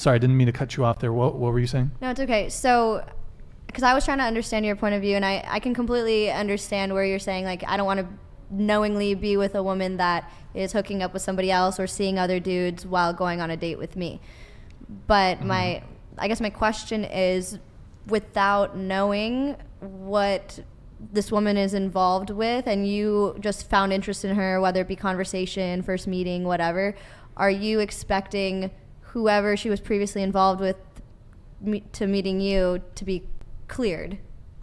Sorry, I didn't mean to cut you off there. What were you saying? No, it's okay. So, because I was trying to understand your point of view, and I can completely understand where you're saying, like, I don't want to knowingly be with a woman that is hooking up with somebody else or seeing other dudes while going on a date with me. But I guess my question is, without knowing what this woman is involved with, and you just found interest in her, whether it be conversation, first meeting, whatever, are you expecting whoever she was previously involved with to meeting you to be cleared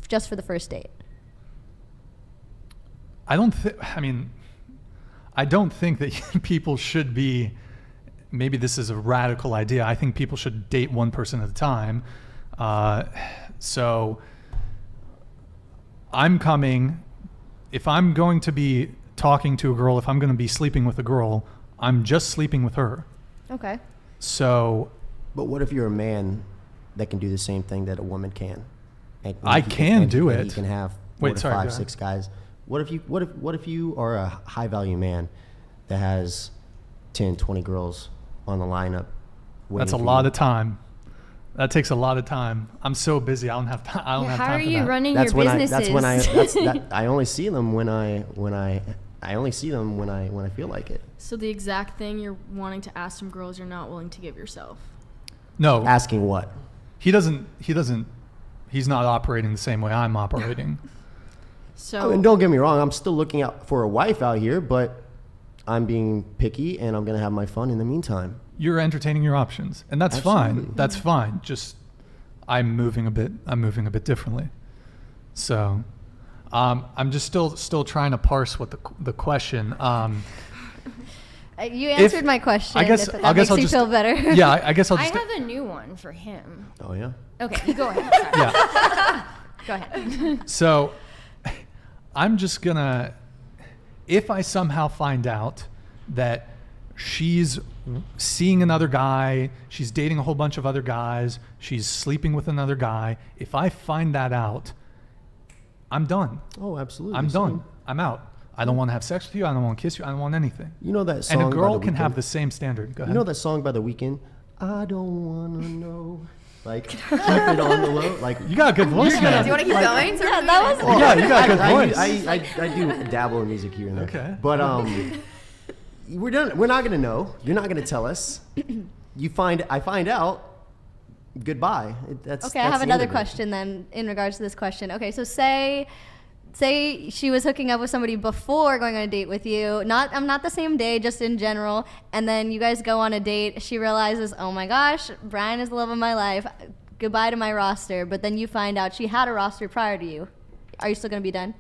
just for the first date? I don't think that people should be, maybe this is a radical idea. I think people should date one person at a time. So if I'm going to be talking to a girl, if I'm going to be sleeping with a girl, I'm just sleeping with her. Okay. So. But what if you're a man that can do the same thing that a woman can? I can do it. You can have 5, 6 guys. What if you are a high value man that has 10, 20 girls on the lineup? That's a lot of time. That takes a lot of time. I'm so busy. I don't have time. How are you running your businesses? I only see them when I feel like it. So the exact thing you're wanting to ask some girls you're not willing to give yourself. No. Asking what? He's not operating the same way I'm operating. So I mean, don't get me wrong. I'm still looking out for a wife out here, but I'm being picky and I'm going to have my fun in the meantime. You're entertaining your options, and that's Absolutely. fine. That's fine. Just I'm moving a bit differently. So I'm just still trying to parse what the question. You answered my question. I guess I'll just feel better. Yeah, I guess I'll just. I have a new one for him. Oh yeah. Okay, you go ahead. Sorry. Yeah. Go ahead. So I'm just gonna, if I somehow find out that she's seeing another guy, she's dating a whole bunch of other guys, she's sleeping with another guy, if I find that out, I'm done. Oh, absolutely. I'm done. I'm out. I don't want to have sex with you. I don't want to kiss you. I don't want anything. You know that song? And a girl can have the same standard. Go ahead. You know that song by The Weeknd? I don't want to know. Like, keep it on the low. Like, you got a good voice, man. Do you want to keep going? Yeah, that was. Yeah, you got a good voice. I do dabble in music here and there. Okay. But we're done. We're not gonna know. You're not gonna tell us. I find out. Goodbye. Okay, I have another question then in regards to this question. Okay, so say she was hooking up with somebody before going on a date with you, not the same day, just in general, and then you guys go on a date, she realizes, oh my gosh, Brian is the love of my life, goodbye to my roster, but then you find out she had a roster prior to you. Are you still going to be done?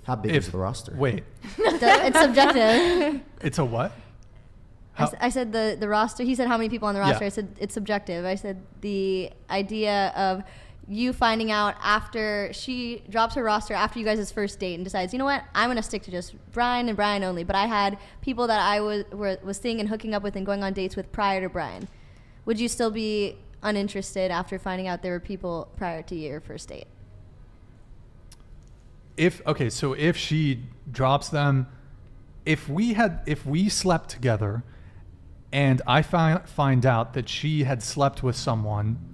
How big is the roster? Wait. It's subjective. It's a what? I said the roster. He said how many people on the roster. Yeah. I said it's subjective. I said the idea of you finding out after she drops her roster after you guys' first date and decides, you know what, I'm going to stick to just Brian and Brian only. But I had people that I was seeing and hooking up with and going on dates with prior to Brian. Would you still be uninterested after finding out there were people prior to your first date? So if she drops them, if we slept together and I find out that she had slept with someone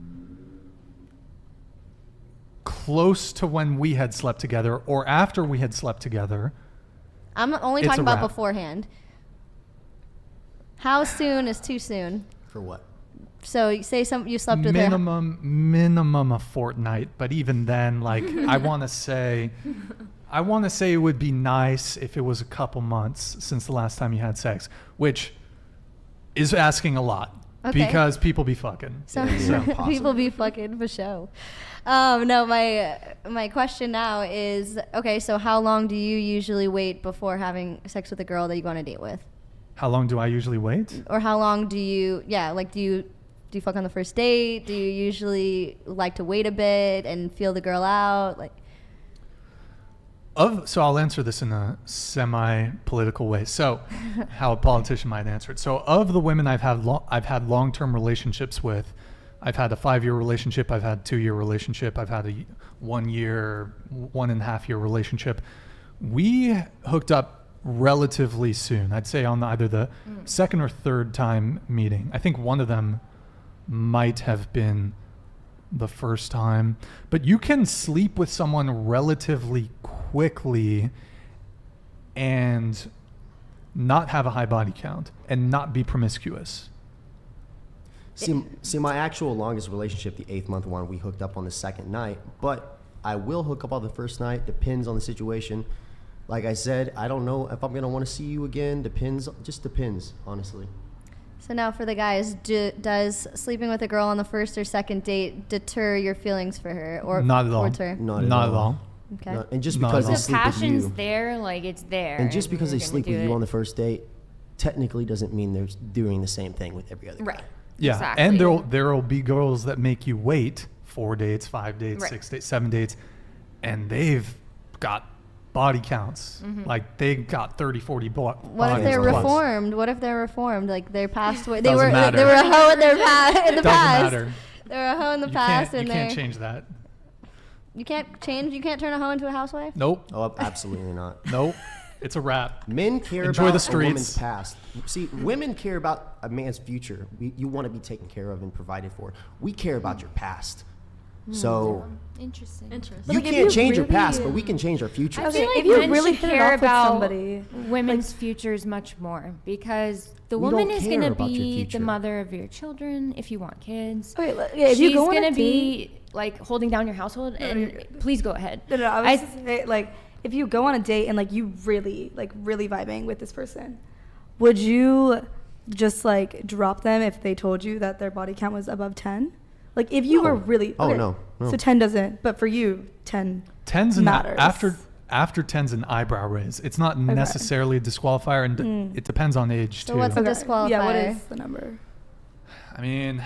close to when we had slept together or after we had slept together, I'm only talking about beforehand. How soon is too soon? For what? So you say you slept with minimum a fortnight, but even then, like I want to say it would be nice if it was a couple months since the last time you had sex, which is asking a lot. Okay. Because people be fucking. People be fucking for show. No, my question now is, okay, so how long do you usually wait before having sex with a girl that you go on a date with? How long do I usually wait? Or how long do you fuck on the first date? Do you usually like to wait a bit and feel the girl out? So I'll answer this in a semi-political way. So how a politician might answer it. So of the women I've had long-term relationships with, I've had a 5-year relationship, I've had a 2-year relationship, I've had a 1-year, 1.5-year relationship. We hooked up relatively soon. I'd say on either the second or third time meeting. I think one of them might have been the first time. But you can sleep with someone relatively quickly and not have a high body count and not be promiscuous. See, my actual longest relationship, the 8th month one, we hooked up on the second night, but I will hook up on the first night. Depends on the situation. Like I said, I don't know if I'm going to want to see you again. Just depends, honestly. So now for the guys, does sleeping with a girl on the first or second date deter your feelings for her? Or Not at all. Or deter? Not Not at all. Okay. No, and just Not because at they all. The sleep with passion's you, there, like it's there. and just because they you're gonna sleep with do you it. on the first date, technically doesn't mean they're doing the same thing with every other guy. Right. Yeah, Exactly. and there'll be girls that make you wait 4 dates, 5 dates, Right. 6 dates, 7 dates, and they've got body counts. Like they got 30, 40 What if bodies they're plus. reformed? What if they're reformed? Like they're passed away. They Doesn't were matter. they were a hoe in their in the Doesn't past. matter. They were a hoe in the You past, can't, and you they can't change that. You can't change. You can't turn a hoe into a housewife. Nope. Oh, absolutely not. Nope. It's a wrap. Men care Enjoy about the a woman's streets. past. See, women care about a man's future. You want to be taken care of and provided for. We care about your past. So Interesting. Interesting. you like, if can't you change your really- past, but we can change our future. I Okay, feel like if you men really should hit it care off with about somebody, women's futures much more because the We woman don't is care going to about your be future. the mother of your children if you want kids. Okay, yeah, if She's you go on going a to date, be like holding down your household. And please go ahead. no, I was I- just say, like, if you go on a date and like you really vibing with this person, would you just like drop them if they told you that their body count was above 10? Like if you No. were really Oh, no. So 10 doesn't, but for you 10 Tens and matters. after tens an eyebrow raise. It's not necessarily a disqualifier, and it depends on age So too. what's a disqualifier? Yeah, what is the number? I mean,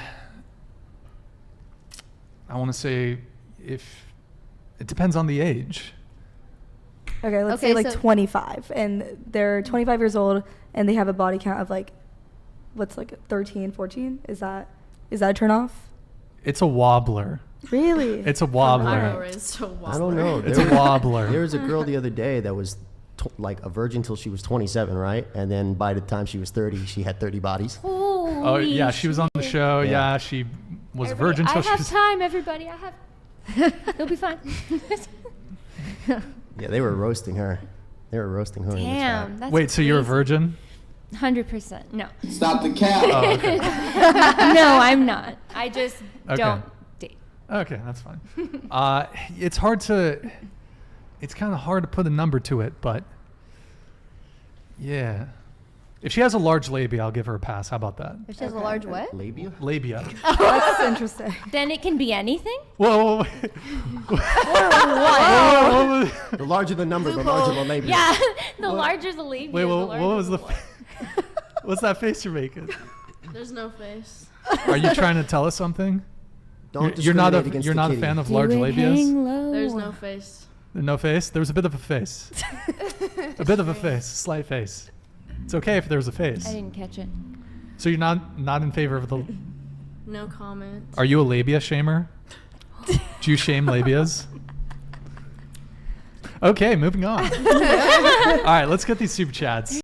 I want to say if it depends on the age. Okay, let's Okay, say like so- 25 and they're 25 years old and they have a body count of like what's like 13, 14? Is that a turn off? It's a wobbler. Really? It's a Eyebrow wobbler. raise to a I don't know. It's a wobbler. There was a girl the other day that was like a virgin till she was 27, right? And then by the time she was 30, she had 30 bodies. Oh yeah, she was on the show. Yeah. Yeah, she was a virgin till I she have was. time, everybody. I have. It'll be fine. Yeah, they were roasting her. They were roasting her. in the Damn. chat. That's Wait, so you're a crazy. virgin? 100%. No. Stop the cap. Oh, okay. No, I'm not. I just Okay. don't date. Okay, that's fine. It's hard to. It's kind of hard to put a number to it, but yeah. If she has a large labia, I'll give her a pass. How about that? If she has a large what? Labia? Labia. That's interesting. Then it can be anything? Whoa, whoa, whoa. Whoa, whoa, The larger the number, the larger the labia. Yeah. The larger the labia. wait, the what larger was the? what. What's that face you're making? There's no face. Are you trying to tell us something? Don't You're not discriminate a against you're the not a kitty. fan of Do large it labias. hang low. There's no face. No face. There was a bit of a face. A bit of a face, slight face. It's okay if there's a face. I didn't catch it. So you're not in favor of the. No comment. Are you a labia shamer? Do you shame labias? Okay, moving on. All right, let's get these super chats.